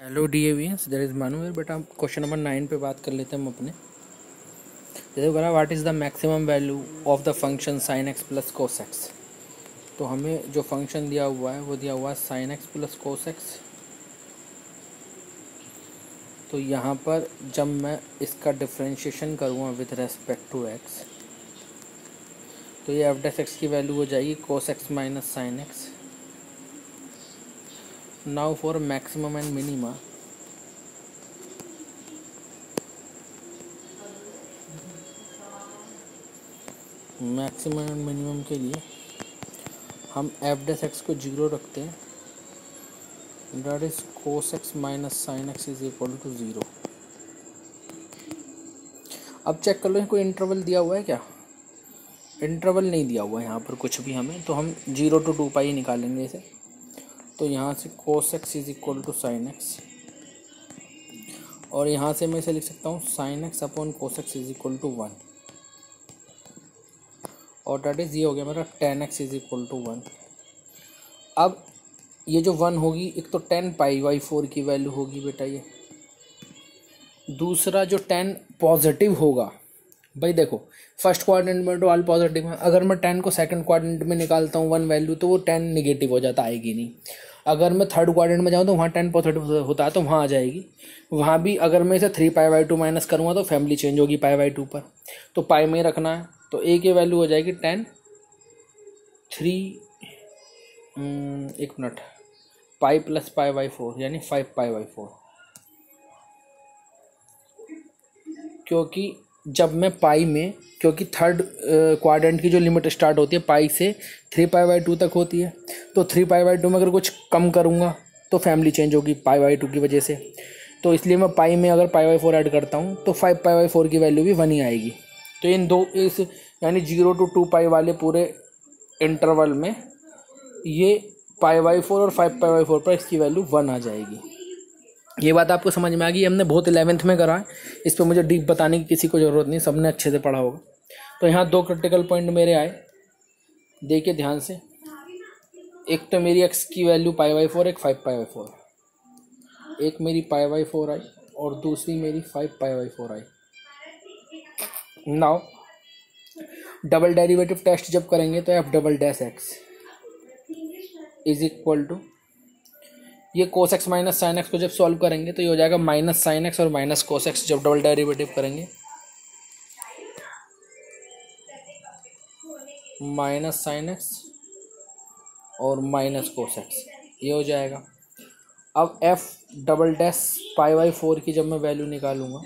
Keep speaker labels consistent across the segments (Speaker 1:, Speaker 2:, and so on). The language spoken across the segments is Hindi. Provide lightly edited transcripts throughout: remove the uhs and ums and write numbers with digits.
Speaker 1: हेलो DAVs, देयर इज मानू है। बेटा क्वेश्चन नंबर 9 पे बात कर लेते हैं हम अपने। जैसे बोला what is the maximum value of the function sin x plus cos x। तो हमें जो फंक्शन दिया हुआ है वो दिया हुआ है sin x plus cos x। तो यहाँ पर जब मैं इसका डिफ्रेंशिएशन करूँगा विद रेस्पेक्ट टू x, तो ये f डैश x की वैल्यू हो जाएगी cos x minus sin x। Now for maximum and minima, maximum and minimum के लिए हम f डैश x को 0 रखते हैं। That is cos x minus sin x is equal to 0। अब चेक कर लो कोई इंटरवल दिया हुआ है क्या? इंटरवल नहीं दिया हुआ है यहाँ पर कुछ भी हमें, तो हम 0 to 2 पाई निकालेंगे इसे। तो यहाँ से cos x is equal to sin x, और यहाँ से मैं इसे लिख सकता हूँ sin x upon cos x is equal to 1, और डैट इज़ ये हो गया मेरा tan x is equal to 1। अब ये जो 1 होगी, एक तो 10 पाई बाई 4 की वैल्यू होगी बेटा ये, दूसरा जो 10 पॉजिटिव होगा। भाई देखो फर्स्ट क्वाड्रेंट में तो ऑल पॉजिटिव है, अगर मैं 10 को सेकंड क्वाड्रेंट में निकालता हूँ 1 वैल्यू, तो वो 10 निगेटिव हो जाता, आएगी नहीं। अगर मैं थर्ड क्वाड्रेंट में जाऊँ तो वहाँ 10 पॉजिटिव होता है तो वहाँ आ जाएगी। वहाँ भी अगर मैं इसे 3 पाई बाई 2 माइनस करूँगा तो फैमिली चेंज होगी पाई बाई 2 पर, तो पाई में ही रखना है। तो ए की वैल्यू हो जाएगी 10 3 एक minute pi plus pi by 4 यानी 5 पाई बाई 4। क्योंकि जब मैं पाई में, क्योंकि थर्ड क्वाड्रेंट की जो लिमिट स्टार्ट होती है पाई से 3 पाई बाई 2 तक होती है, तो 3 पाई बाई 2 में अगर कुछ कम करूँगा तो फैमिली चेंज होगी पाई बाई 2 की वजह से। तो इसलिए मैं पाई में अगर पाई बाई 4 ऐड करता हूँ तो 5 पाई बाई 4 की वैल्यू भी 1 ही आएगी। तो इन दो इस यानी 0 to 2 पाई वाले पूरे इंटरवल में ये पाई बाई 4 और 5 पाई बाई 4 पर इसकी वैल्यू 1 आ जाएगी। ये बात आपको समझ में आ गई? हमने बहुत 11th में करा है, इस पर मुझे डीप बताने की किसी को ज़रूरत नहीं, सबने अच्छे से पढ़ा होगा। तो यहाँ 2 क्रिटिकल पॉइंट मेरे आए, देखिए ध्यान से। एक तो मेरी x की वैल्यू पाई बाई 4, एक 5 पाई बाई 4, एक मेरी पाई बाई 4 आई और दूसरी मेरी 5 पाई बाई 4 आई। नाउ डबल डेरिवेटिव टेस्ट जब करेंगे तो f double dash x is equal to, ये cos x minus sine x को जब सॉल्व करेंगे तो ये हो जाएगा माइनस साइन एक्स और माइनस cos x जब डबल डेरिवेटिव करेंगे, माइनस साइन एक्स और माइनस cos x ये हो जाएगा। अब f double dash pi by 4 की जब मैं वैल्यू निकालूंगा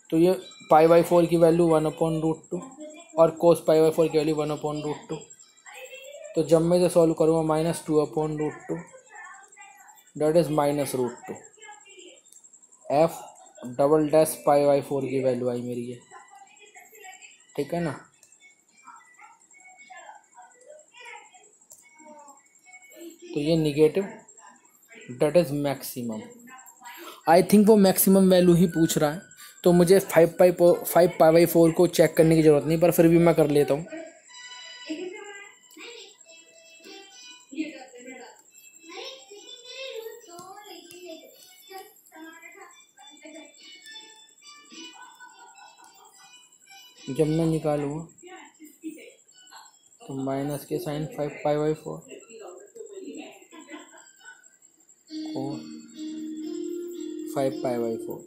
Speaker 1: तो ये पाई बाई 4 की वैल्यू 1/√2 और cos पाई बाई 4 की वैल्यू 1/√2। तो जब मैं इसे सॉल्व करूँगा -2/√2 that is -√2। f double dash pi by 4 की वैल्यू आई मेरी ये, ठीक है ना। तो ये negative that is maximum. I think वो मैक्सिमम वैल्यू ही पूछ रहा है, तो मुझे 5 पाई बाई 4 को चेक करने की ज़रूरत नहीं, पर फिर भी मैं कर लेता हूँ। जब मैं निकालूँगा तो माइनस के साइन 5 पाई बाई 4 और 5 पाई बाई 4,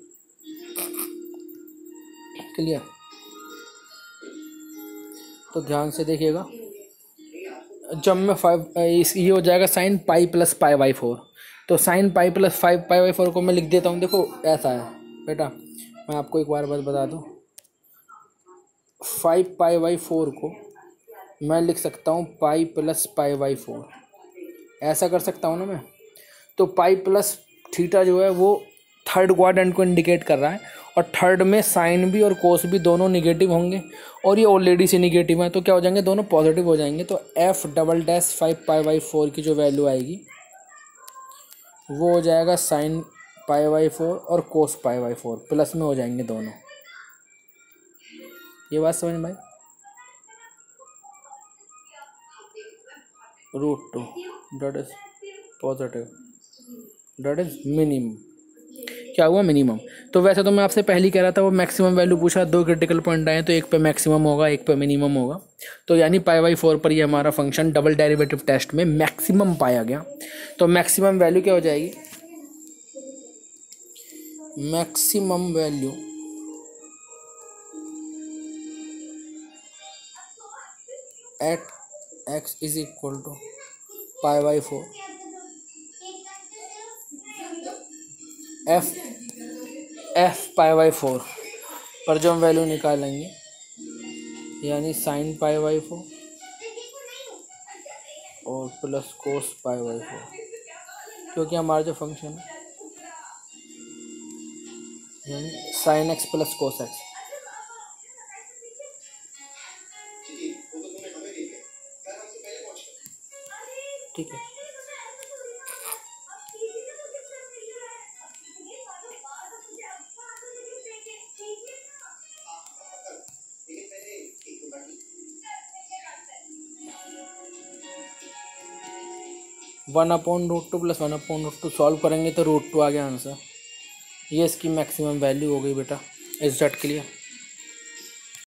Speaker 1: क्लियर। तो ध्यान से देखिएगा, जब मैं 5 ये हो जाएगा sine pi plus pi by 4, तो sine pi plus 5 pi by 4 को मैं लिख देता हूँ। देखो ऐसा है बेटा, मैं आपको एक बार बात बता दूँ, 5 पाई बाई 4 को मैं लिख सकता हूँ पाई प्लस पाई बाई 4, ऐसा कर सकता हूँ ना मैं। तो पाई प्लस थीटा जो है वो थर्ड क्वाड्रेंट को इंडिकेट कर रहा है, और थर्ड में साइन भी और कोस भी दोनों निगेटिव होंगे, और ये ऑलरेडी से निगेटिव है, तो क्या हो जाएंगे, दोनों पॉजिटिव हो जाएंगे। तो f double dash 5 pi by 4 की जो वैल्यू आएगी वो हो जाएगा साइन पाई बाई 4 और कोस पाई बाई 4, प्लस में हो जाएंगे दोनों। ये बात समझ में आई? √2 that is positive, that is minimum. क्या हुआ? मिनिमम। तो वैसे तो मैं आपसे पहले ही कह रहा था, वो मैक्सिमम वैल्यू पूछा, 2 क्रिटिकल पॉइंट आए, तो एक पे मैक्सिमम होगा, एक पे मिनिमम होगा। तो यानी π/4 पर ये हमारा फंक्शन डबल डेरिवेटिव टेस्ट में मैक्सिमम पाया गया। तो मैक्सिमम वैल्यू क्या हो जाएगी? Maximum value at x is equal to π/4 f π/4 पर जो हम वैल्यू निकालेंगे, यानी sin π/4 और प्लस cos π/4, क्योंकि हमारा जो फंक्शन है यानी sin x plus cos x। ठीक है, (1/√2 + 1/√2 सॉल्व करेंगे तो √2 आ गया आंसर। ये इसकी मैक्सिमम वैल्यू हो गई बेटा। Is that clear?